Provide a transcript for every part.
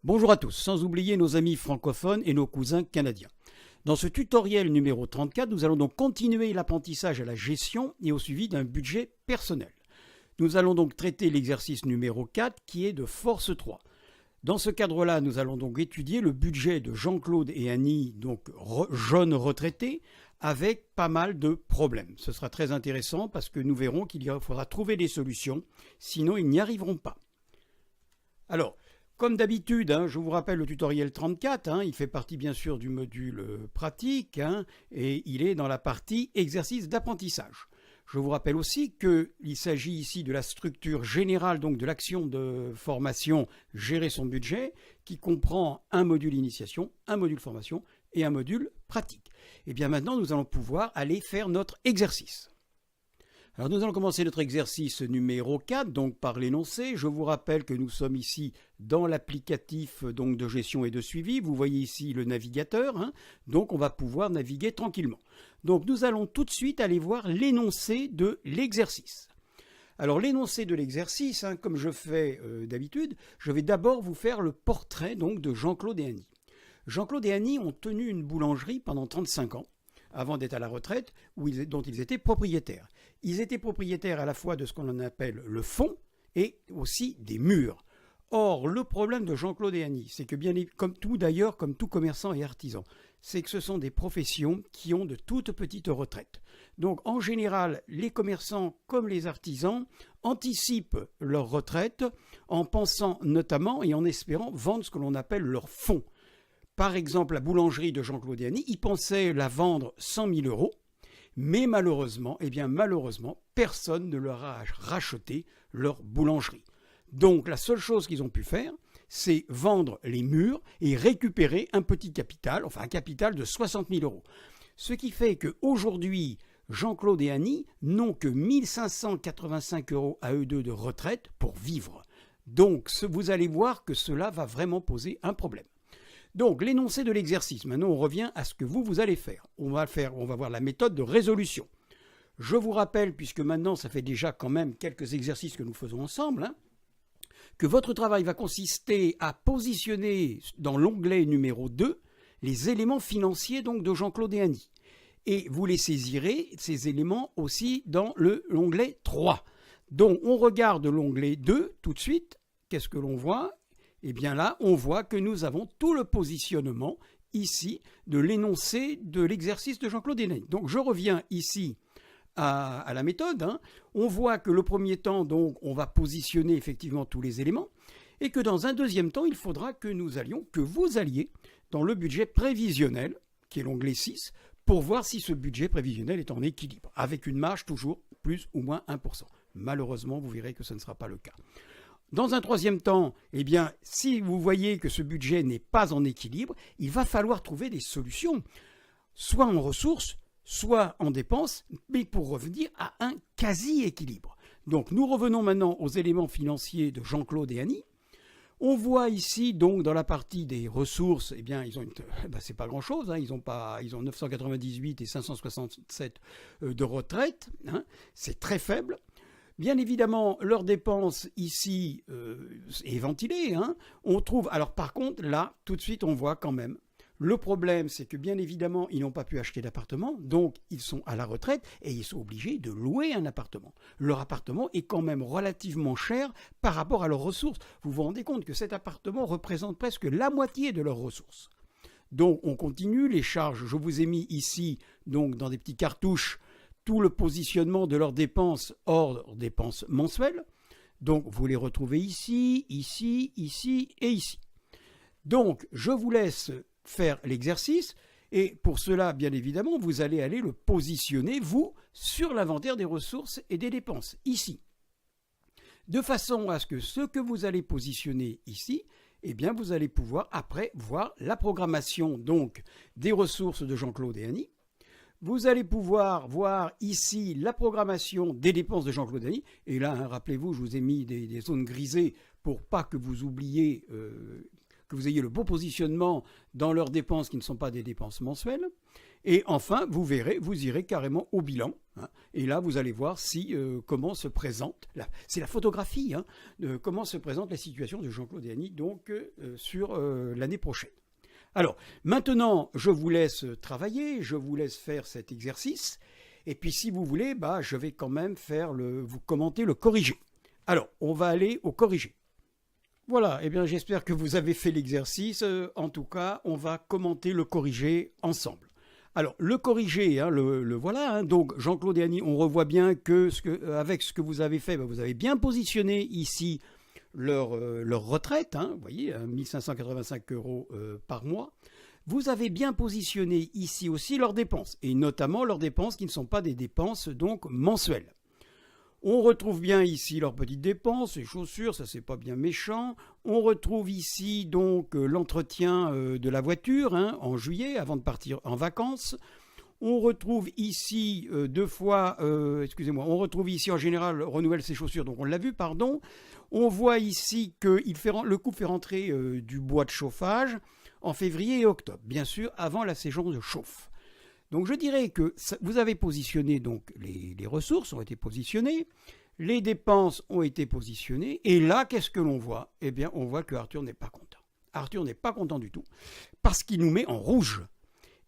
Bonjour à tous, sans oublier nos amis francophones et nos cousins canadiens. Dans ce tutoriel numéro 34, nous allons donc continuer l'apprentissage à la gestion et au suivi d'un budget personnel. Nous allons donc traiter l'exercice numéro 4 qui est de force 3. Dans ce cadre-là, nous allons donc étudier le budget de Jean-Claude et Annie, donc jeunes retraités, avec pas mal de problèmes. Ce sera très intéressant parce que nous verrons qu'il faudra trouver des solutions, sinon ils n'y arriveront pas. Alors, comme d'habitude, je vous rappelle le tutoriel 34, il fait partie bien sûr du module pratique et il est dans la partie exercice d'apprentissage. Je vous rappelle aussi qu'il s'agit ici de la structure générale donc de l'action de formation gérer son budget qui comprend un module initiation, un module formation et un module pratique. Et bien maintenant nous allons pouvoir aller faire notre exercice. Alors nous allons commencer notre exercice numéro 4, donc par l'énoncé. Je vous rappelle que nous sommes ici dans l'applicatif donc de gestion et de suivi. Vous voyez ici le navigateur, donc on va pouvoir naviguer tranquillement. Donc nous allons tout de suite aller voir l'énoncé de l'exercice. Alors l'énoncé de l'exercice, comme je fais d'habitude, je vais d'abord vous faire le portrait donc de Jean-Claude et Annie. Jean-Claude et Annie ont tenu une boulangerie pendant 35 ans. Avant d'être à la retraite, dont ils étaient propriétaires. Ils étaient propriétaires à la fois de ce qu'on appelle le fond et aussi des murs. Or, le problème de Jean-Claude et Annie, c'est que bien comme tout d'ailleurs, comme tout commerçant et artisan, c'est que ce sont des professions qui ont de toutes petites retraites. Donc, en général, les commerçants comme les artisans anticipent leur retraite en pensant notamment et en espérant vendre ce que l'on appelle leur fonds. Par exemple, la boulangerie de Jean-Claude et Annie, ils pensaient la vendre 100 000 euros, mais malheureusement, personne ne leur a racheté leur boulangerie. Donc la seule chose qu'ils ont pu faire, c'est vendre les murs et récupérer un petit capital, enfin un capital de 60 000 euros. Ce qui fait qu'aujourd'hui, Jean-Claude et Annie n'ont que 1 585 euros à eux deux de retraite pour vivre. Donc vous allez voir que cela va vraiment poser un problème. Donc, l'énoncé de l'exercice. Maintenant, on revient à ce que vous allez faire. On va voir la méthode de résolution. Je vous rappelle, puisque maintenant, ça fait déjà quand même quelques exercices que nous faisons ensemble, que votre travail va consister à positionner dans l'onglet numéro 2 les éléments financiers donc, de Jean-Claude et Annie. Et vous les saisirez, ces éléments, aussi dans l'onglet 3. Donc, on regarde l'onglet 2 tout de suite. Qu'est-ce que l'on voit ? Eh bien là, on voit que nous avons tout le positionnement ici de l'énoncé de l'exercice de Jean-Claude et Annie. Donc je reviens ici à la méthode. On voit que le premier temps, donc, on va positionner effectivement tous les éléments et que dans un deuxième temps, il faudra que vous alliez dans le budget prévisionnel, qui est l'onglet 6, pour voir si ce budget prévisionnel est en équilibre, avec une marge toujours plus ou moins 1%. Malheureusement, vous verrez que ce ne sera pas le cas. Dans un troisième temps, eh bien, si vous voyez que ce budget n'est pas en équilibre, il va falloir trouver des solutions, soit en ressources, soit en dépenses, mais pour revenir à un quasi-équilibre. Donc nous revenons maintenant aux éléments financiers de Jean-Claude et Annie. On voit ici, donc, dans la partie des ressources, eh bien, c'est pas grand-chose, ils ont 998 et 567 de retraite, c'est très faible. Bien évidemment, leurs dépenses ici est ventilée. On trouve. Alors par contre, là, tout de suite, on voit quand même. Le problème, c'est que bien évidemment, ils n'ont pas pu acheter d'appartement, donc ils sont à la retraite et ils sont obligés de louer un appartement. Leur appartement est quand même relativement cher par rapport à leurs ressources. Vous vous rendez compte que cet appartement représente presque la moitié de leurs ressources. Donc on continue les charges. Je vous ai mis ici, donc dans des petits cartouches, tout le positionnement de leurs dépenses hors dépenses mensuelles. Donc, vous les retrouvez ici, ici, ici et ici. Donc, je vous laisse faire l'exercice et pour cela, bien évidemment, vous allez aller le positionner, vous, sur l'inventaire des ressources et des dépenses, ici. De façon à ce que vous allez positionner ici, eh bien, vous allez pouvoir après voir la programmation donc des ressources de Jean-Claude et Annie. Vous allez pouvoir voir ici la programmation des dépenses de Jean-Claude et Annie. Et là, rappelez-vous, je vous ai mis des zones grisées pour pas que vous oubliez que vous ayez le bon positionnement dans leurs dépenses qui ne sont pas des dépenses mensuelles. Et enfin, vous verrez, vous irez carrément au bilan. Hein, et là, vous allez voir si comment se présente, c'est la photographie, hein, de comment se présente la situation de Jean-Claude et Annie donc, sur l'année prochaine. Alors, maintenant, je vous laisse travailler, je vous laisse faire cet exercice. Et puis, si vous voulez, je vais quand même vous commenter le corrigé. Alors, on va aller au corrigé. Voilà, eh bien, j'espère que vous avez fait l'exercice. En tout cas, on va commenter le corrigé ensemble. Alors, le corrigé, hein, le voilà. Hein, donc, Jean-Claude et Annie, on revoit bien avec ce que vous avez fait, vous avez bien positionné ici leur retraite. Hein, vous voyez, 1 585 € par mois. Vous avez bien positionné ici aussi leurs dépenses, et notamment leurs dépenses qui ne sont pas des dépenses donc mensuelles. On retrouve bien ici leurs petites dépenses, les chaussures, ça c'est pas bien méchant. On retrouve ici donc l'entretien de la voiture hein, en juillet avant de partir en vacances. On retrouve ici on retrouve ici en général renouvelle ses chaussures, donc on l'a vu, pardon. On voit ici que le couple fait rentrer du bois de chauffage en février et octobre, bien sûr avant la saison de chauffe. Donc je dirais que vous avez positionné, donc les ressources ont été positionnées, les dépenses ont été positionnées, et là, qu'est-ce que l'on voit ? Eh bien, on voit que Arthur n'est pas content. Arthur n'est pas content du tout, parce qu'il nous met en rouge.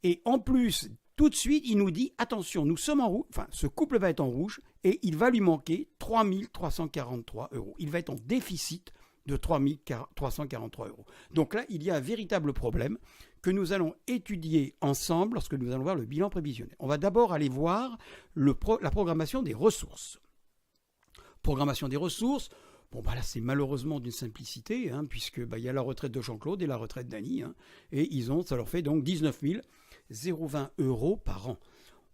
Et en plus, tout de suite, il nous dit, attention, nous sommes en rouge, enfin, ce couple va être en rouge, et il va lui manquer 3 343 €. Il va être en déficit de 3 343 €. Donc là, il y a un véritable problème que nous allons étudier ensemble lorsque nous allons voir le bilan prévisionnel. On va d'abord aller voir la programmation des ressources. Programmation des ressources, là c'est malheureusement d'une simplicité, hein, puisque il y a la retraite de Jean-Claude et la retraite d'Annie, hein, et ça leur fait donc 19 020 € par an.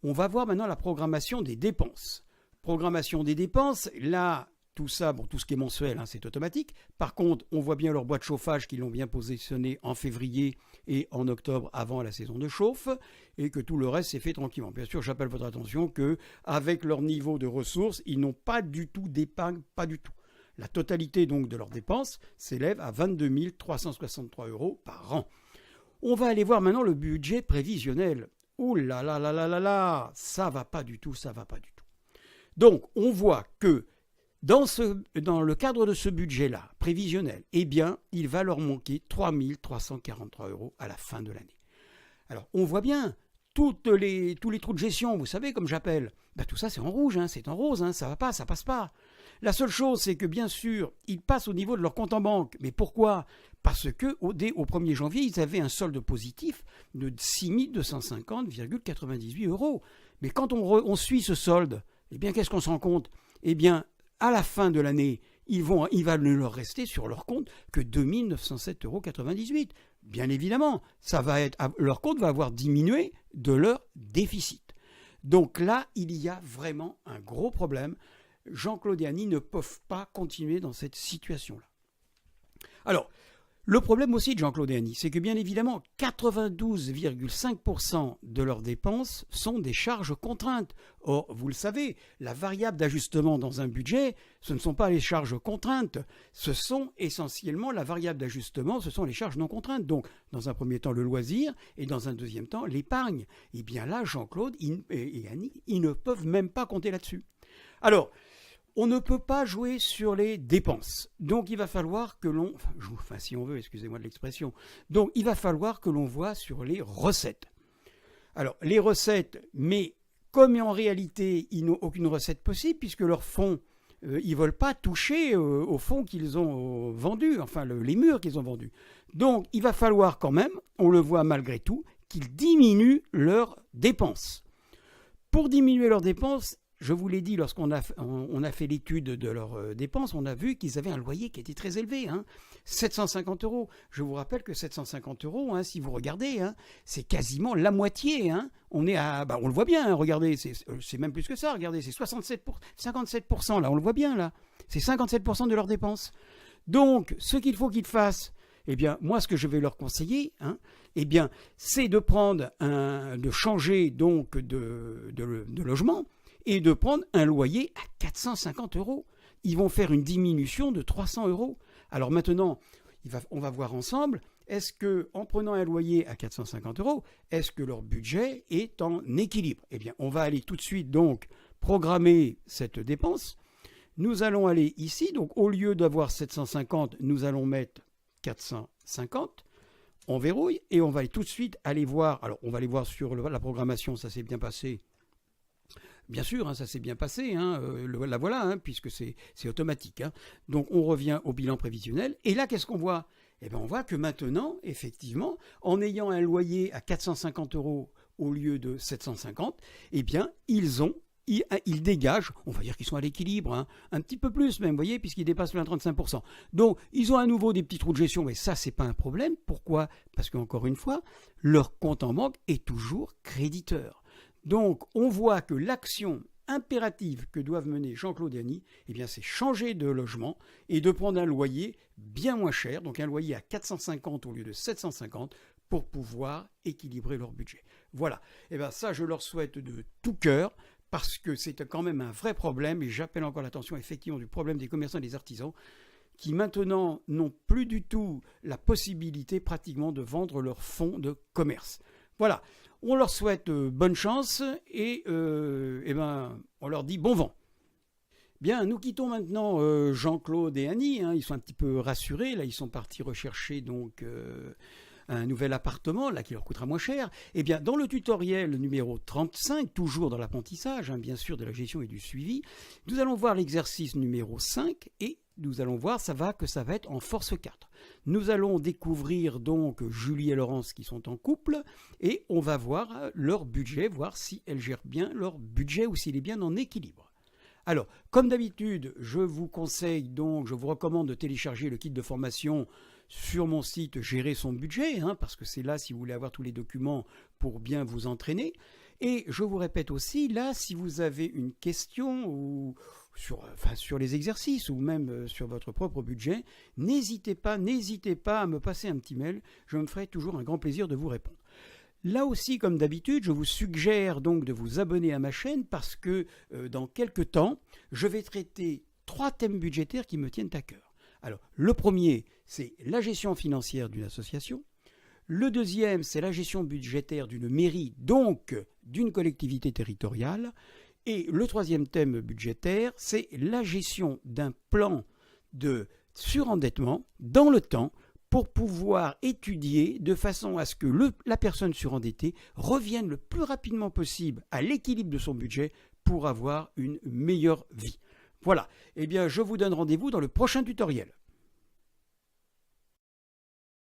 On va voir maintenant la programmation des dépenses. Programmation des dépenses, là, tout ça, tout ce qui est mensuel, hein, c'est automatique. Par contre, on voit bien leur boîte de chauffage qu'ils l'ont bien positionné en février et en octobre avant la saison de chauffe, et que tout le reste s'est fait tranquillement. Bien sûr, j'appelle votre attention qu'avec leur niveau de ressources, ils n'ont pas du tout d'épargne, pas du tout. La totalité donc de leurs dépenses s'élève à 22 363 € par an. On va aller voir maintenant le budget prévisionnel. Ouh là là là là là là, ça va pas du tout, ça va pas du tout. Donc, on voit que dans le cadre de ce budget-là, prévisionnel, eh bien, il va leur manquer 3 343 € à la fin de l'année. Alors, on voit bien, tous les trous de gestion, vous savez, comme j'appelle, tout ça c'est en rouge, hein, c'est en rose, hein, ça va pas, ça passe pas. La seule chose, c'est que bien sûr, ils passent au niveau de leur compte en banque. Mais pourquoi ? Parce que dès au 1er janvier, ils avaient un solde positif de 6 250,98 €. Mais quand on suit ce solde, eh bien, qu'est-ce qu'on se rend compte ? Eh bien, à la fin de l'année, il va ne leur rester sur leur compte que 2 907,98 €. Bien évidemment, leur compte va avoir diminué de leur déficit. Donc là, il y a vraiment un gros problème. Jean-Claude et Annie ne peuvent pas continuer dans cette situation-là. Alors, le problème aussi de Jean-Claude et Annie, c'est que bien évidemment, 92,5% de leurs dépenses sont des charges contraintes. Or, vous le savez, la variable d'ajustement dans un budget, ce ne sont pas les charges contraintes, ce sont essentiellement la variable d'ajustement, ce sont les charges non contraintes. Donc, dans un premier temps, le loisir, et dans un deuxième temps, l'épargne. Et bien là, Jean-Claude et Annie, ils ne peuvent même pas compter là-dessus. Alors, on ne peut pas jouer sur les dépenses. Donc, il va falloir que si on veut, excusez-moi de l'expression. Donc, il va falloir que l'on voit sur les recettes. Alors, les recettes, mais comme en réalité, ils n'ont aucune recette possible, puisque leurs fonds, ils ne veulent pas toucher aux fonds qu'ils ont vendus, enfin, les murs qu'ils ont vendus. Donc, il va falloir quand même, on le voit malgré tout, qu'ils diminuent leurs dépenses. Pour diminuer leurs dépenses, je vous l'ai dit, lorsqu'on a fait l'étude de leurs dépenses, on a vu qu'ils avaient un loyer qui était très élevé, hein, 750 €. Je vous rappelle que 750 €, hein, si vous regardez, hein, c'est quasiment la moitié. Hein. On est on le voit bien, hein, regardez, c'est même plus que ça, regardez, c'est 57%, là, on le voit bien, là. C'est 57% de leurs dépenses. Donc, ce qu'il faut qu'ils fassent, eh bien, moi, ce que je vais leur conseiller, hein, eh bien, c'est de changer donc de logement, et de prendre un loyer à 450 €. Ils vont faire une diminution de 300 €. Alors maintenant, on va voir ensemble, est-ce que, en prenant un loyer à 450 €, est-ce que leur budget est en équilibre? Eh bien, on va aller tout de suite donc programmer cette dépense. Nous allons aller ici, donc au lieu d'avoir 750, nous allons mettre 450. On verrouille et on va tout de suite aller voir. Alors, on va aller voir sur la programmation, ça s'est bien passé. Bien sûr, ça s'est bien passé, la voilà, puisque c'est automatique. Donc, on revient au bilan prévisionnel. Et là, qu'est-ce qu'on voit? Eh bien, on voit que maintenant, effectivement, en ayant un loyer à 450 € au lieu de 750, eh bien, ils dégagent, on va dire qu'ils sont à l'équilibre, un petit peu plus même, vous voyez, puisqu'ils dépassent le 35%. Donc, ils ont à nouveau des petits trous de gestion, mais ça, c'est pas un problème. Pourquoi? Parce qu'encore une fois, leur compte en banque est toujours créditeur. Donc, on voit que l'action impérative que doivent mener Jean-Claude et Annie, eh bien, c'est changer de logement et de prendre un loyer bien moins cher, donc un loyer à 450 au lieu de 750, pour pouvoir équilibrer leur budget. Voilà. Et bien, ça, je leur souhaite de tout cœur, parce que c'est quand même un vrai problème, et j'appelle encore l'attention effectivement du problème des commerçants et des artisans, qui maintenant n'ont plus du tout la possibilité pratiquement de vendre leurs fonds de commerce. Voilà, on leur souhaite bonne chance, et on leur dit bon vent. Bien, nous quittons maintenant Jean-Claude et Annie, ils sont un petit peu rassurés, là ils sont partis rechercher donc un nouvel appartement, là qui leur coûtera moins cher. Eh bien, dans le tutoriel numéro 35, toujours dans l'apprentissage, bien sûr, de la gestion et du suivi, nous allons voir l'exercice numéro 5 et nous allons voir que ça va être en force 4. Nous allons découvrir donc Julie et Laurence qui sont en couple et on va voir leur budget, voir si elles gèrent bien leur budget ou s'il est bien en équilibre. Alors, comme d'habitude, je vous recommande de télécharger le kit de formation sur mon site Gérer son budget, parce que c'est là si vous voulez avoir tous les documents pour bien vous entraîner. Et je vous répète aussi, là, si vous avez une question sur les exercices ou même sur votre propre budget, n'hésitez pas à me passer un petit mail, je me ferai toujours un grand plaisir de vous répondre. Là aussi, comme d'habitude, je vous suggère donc de vous abonner à ma chaîne parce que dans quelques temps, je vais traiter 3 thèmes budgétaires qui me tiennent à cœur. Alors, le premier, c'est la gestion financière d'une association. Le deuxième, c'est la gestion budgétaire d'une mairie, donc d'une collectivité territoriale. Et le troisième thème budgétaire, c'est la gestion d'un plan de surendettement dans le temps pour pouvoir étudier de façon à ce que la personne surendettée revienne le plus rapidement possible à l'équilibre de son budget pour avoir une meilleure vie. Voilà, eh bien je vous donne rendez-vous dans le prochain tutoriel.